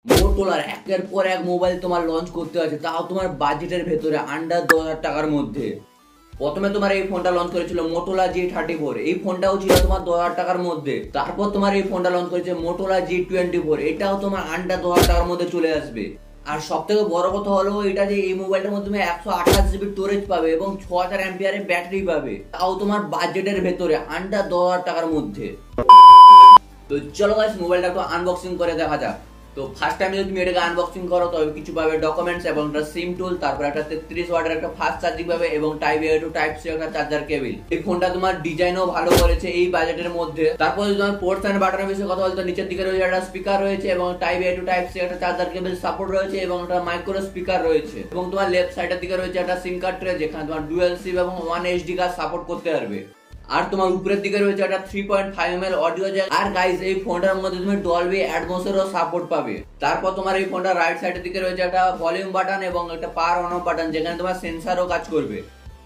মোটরোলার একের পর এক মোবাইল তোমার লঞ্চ করতে আছে, তাও তোমার বাজেটের ভেতরে আন্ডার 10,000 টাকার মধ্যে। প্রথমে তোমার এই ফোনটা লঞ্চ করেছিল মোটোলা G34, এই ফোনটাও ছিল তোমার 10,000 টাকার মধ্যে। তারপর তোমার এই ফোনটা লঞ্চ করেছে মোটোলা G24, এটাও তোমার আন্ডার 10,000 টাকার মধ্যে চলে আসবে। আর সব থেকে বড় কথা হলো এটা যে এই মোবাইলটার মধ্যে তুমি 128 GB স্টোরেজ পাবে এবং 6000 অ্যাম্পিয়ারের ব্যাটারি পাবে, তাও তোমার বাজেটের ভেতরে আন্ডার 10,000 টাকার মধ্যে। তো চলো গাইস মোবাইলটা একটু আনবক্সিং করে দেখা যাক। তো ফার্স্ট টাইম যদি তুমি এটাকে আনবক্সিং করো তবে কিছু পাবে ডকুমেন্টস এবং একটা সিম টুল, তারপর একটা 33 ওয়াটের একটা ফাস্ট চার্জিং পাবে এবং type A to type C একটা চার্জার কেবল। এই ফোনটা তোমার ডিজাইনও ভালো করেছে এই বাজেটের মধ্যে। তারপর যদি তোমার পোর্টস এন্ড বাটনের বিষয়ে কথা বলতে, নিচের দিকে রয়েছে একটা স্পিকার রয়েছে এবং type A to type C একটা চার্জার কেবল সাপোর্ট রয়েছে এবং একটা মাইক্রো স্পিকার রয়েছে। এবং তোমার লেফট সাইডের দিকে রয়েছে একটা সিম কার্ড ট্রে, যেখানে তোমার ডুয়াল সিম এবং 1 HD কার্ড সাপোর্ট করতে পারবে। আর তোমার উপরের দিকে রয়েছে একটা 3.5 mm অডিও জ্যাক। আর গাইস এই ফোনটার মধ্যে তুমি ডলবি অ্যাটমসেরও সাপোর্ট পাবে। তারপর তোমার এই ফোনটা রাইট সাইডের দিকে রয়েছে একটা ভলিউম বাটন এবং একটা পাওয়ার অন অফ বাটন, যেখানে তোমার সেন্সরও কাজ করবে।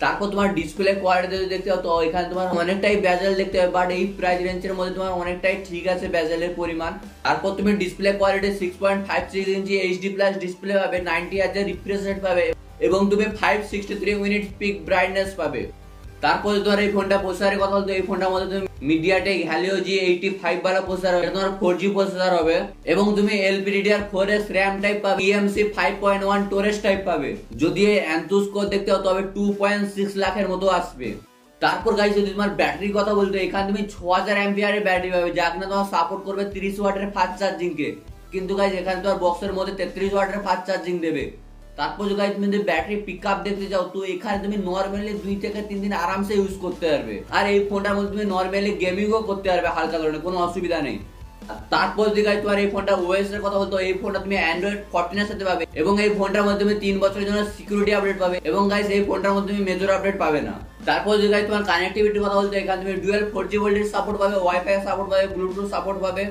তারপর তোমার ডিসপ্লে কোয়ালিটি যদি দেখতে পাও তো এখানে তোমার অনেকটাই বেজেল দেখতে হবে, বাট এই প্রাইস রেঞ্জের মধ্যে তোমার অনেকটাই ঠিক আছে বেজেলের পরিমাণ। তারপর তুমি ডিসপ্লে কোয়ালিটি 6.56 ইঞ্চি HD প্লাস ডিসপ্লে পাবে, 90 Hz রিফ্রেশ রেট পাবে এবং তুমি 563 মিনিট পিক ব্রাইটনেস পাবে। তারপরে তোমার এই ফোনটা প্রসেসরের কথা বলতে, এই ফোনটার মধ্যে তুমি মিডিয়াটেক Helio G85 वाला প্রসেসর হবে, তোমার 4G প্রসেসর হবে এবং তুমি LPDDR4S RAM টাইপ পাবে, eMMC 5.1 স্টোরেজ টাইপ পাবে। যদি এই এনথুস কোর দেখতে হতো তবে 2.6 লাখের মতো আসবে। তারপর গাইস যদি তোমার ব্যাটারির কথা বলতে, এখানে তুমি 6000 অ্যাম্পিয়ারের ব্যাটারি পাবে, যা কিনা তোমার সাপোর্ট করবে 30 ওয়াটের ফাস্ট চার্জিং কে। কিন্তু গাইস এখানে তোমার বক্সের মধ্যে 33 ওয়াটের ফাস্ট চার্জিং দেবে। তারপর যদি তুমি ব্যাটারি পিকআপ দেখতে চাও তো এখানে তুমি নরমালি 2 থেকে 3 দিন আরামসে ইউজ করতে পারবে। আর এই ফোনটার মধ্যে তুমি নরমালি গেমিংও করতে পারবে হালকা ধরনের, কোনো অসুবিধা নেই। তারপর যদি তোমার এই ফোনটা ওএস এর কথা বলতো, এই ফোনটা তুমি Android 14 এর সাথে পাবে এবং এই ফোনটার মধ্যে তুমি 3 বছরের জন্য সিকিউরিটি আপডেট পাবে এবং গাইস এই ফোনটার মধ্যে তুমি মেজর আপডেট পাবে না। তারপর যদি তোমার কানেক্টিভিটির কথা বলতো, এখানে তুমি ডুয়াল 4G ভোল্টেজ সাপোর্ট পাবে, ওয়াইফাই সাপোর্ট পাবে, ব্লুটুথ সাপোর্ট পাবে।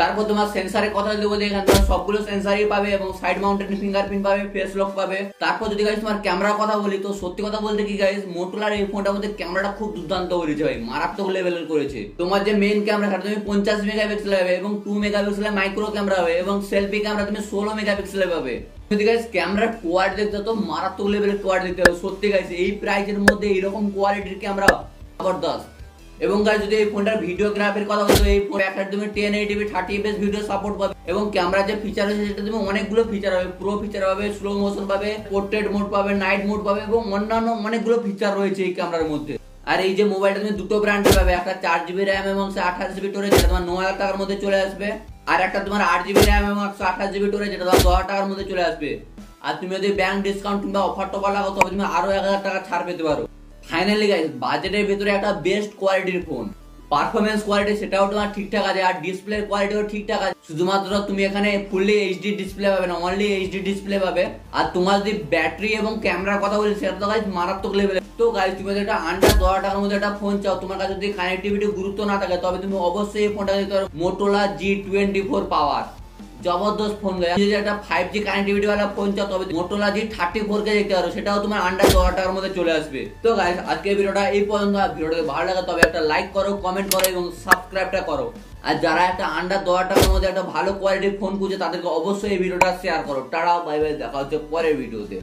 তারপর তোমার সেন্সরের কথা যদি বলি, এখানে তোমার সবগুলো সেন্সরই পাবে এবং সাইড মাউন্টেড ফিঙ্গারপ্রিন্ট পাবে, ফেস লক পাবে। তারপর যদি গাইস তোমার ক্যামেরার কথা বলি তো সত্যি কথা বলতে কি গাইস মোটরোলার এই ফোনটার মধ্যে ক্যামেরাটা খুব দুর্দান্ত করেছে ভাই, মারাত্মক লেভেলের করেছে। তোমার যে মেইন ক্যামেরা সেটা তুমি 50 মেগাপিক্সেল হবে এবং 2 মেগাপিক্সেলের মাইক্রো ক্যামেরা হবে এবং সেলফি ক্যামেরা তুমি 16 মেগাপিক্সেলের পাবে। যদি গাইস ক্যামেরার কোয়ালিটি দেখতে তো মারাত্মক লেভেলের কোয়ালিটি দেখতে হবে। সত্যি গাইস এই প্রাইসের মধ্যে এরকম কোয়ালিটির ক্যামেরা জবরদস্ত। এবং গাইস যদি এই ফোনটার ভিডিওগ্রাফির কথা বলতো, এই ফোন একটা তুমি 1080p 30fps ভিডিও সাপোর্ট পাবে এবং ক্যামেরা যে ফিচার আছে সেটা তুমি অনেকগুলো ফিচার পাবে, প্রো ফিচার পাবে, স্লো মোশন পাবে, পোর্ট্রেট মোড পাবে, নাইট মোড পাবে এবং অন্যান্য অনেকগুলো ফিচার রয়েছে এই ক্যামেরার মধ্যে। আর এই যে মোবাইলটা তুমি দুটো ব্র্যান্ডে পাবে, একটা 4GB RAM এবং 128GB স্টোরেজ, যেটা তোমার 9000 টাকার মধ্যে চলে আসবে। আর একটা তোমার 8GB RAM এবং 128GB স্টোরেজ, যেটা তোমার 10,000 টাকার মধ্যে চলে আসবে। আর তুমি যদি ব্যাংক ডিসকাউন্ট কিংবা অফার টফার লাগাও তবে তুমি আরো 1000 টাকা ছাড় পেতে পারো। ফাইনালি গাইস বাজেটের ভিতরে একটা বেস্ট কোয়ালিটির ফোন, পারফরম্যান্স কোয়ালিটি সেটাও তোমার ঠিকঠাক আছে আর ডিসপ্লে কোয়ালিটিও ঠিকঠাক আছে। শুধুমাত্র তুমি এখানে ফুললি এইচডি ডিসপ্লে পাবে না, অনলি এইচডি ডিসপ্লে পাবে। আর তোমার যদি ব্যাটারি এবং ক্যামেরার কথা বলি সেটা তো গাইস মারাত্মক লেভেলে। তো গাইস তুমি যদি একটা আন্ডার 10,000 টাকার মধ্যে একটা ফোন চাও, তোমার কাছে যদি কানেক্টিভিটি গুরুত্ব না থাকে তবে তুমি অবশ্যই এই ফোনটা নিতে পারো, মোটোলা G24 পাওয়ার জবরদস্ত ফোন। যদি একটা 5G কানেক্টিভিটি वाला ফোন চাও তবে মোটোলা G34 কে দেখতে পারো, সেটাও তোমার আন্ডার 10,000 টাকার মধ্যে চলে আসবে। তো গাইস আজকের ভিডিওটা এই পর্যন্ত। ভিডিওটা ভালো লাগে তবে একটা লাইক করো, কমেন্ট করো এবং সাবস্ক্রাইবটা করো। আর যারা একটা আন্ডার 10,000 টাকার মধ্যে একটা ভালো কোয়ালিটির ফোন খুঁজে তাদেরকে অবশ্যই এই ভিডিওটা শেয়ার করো। টাটা বাই বাই, দেখা হচ্ছে পরের ভিডিওতে।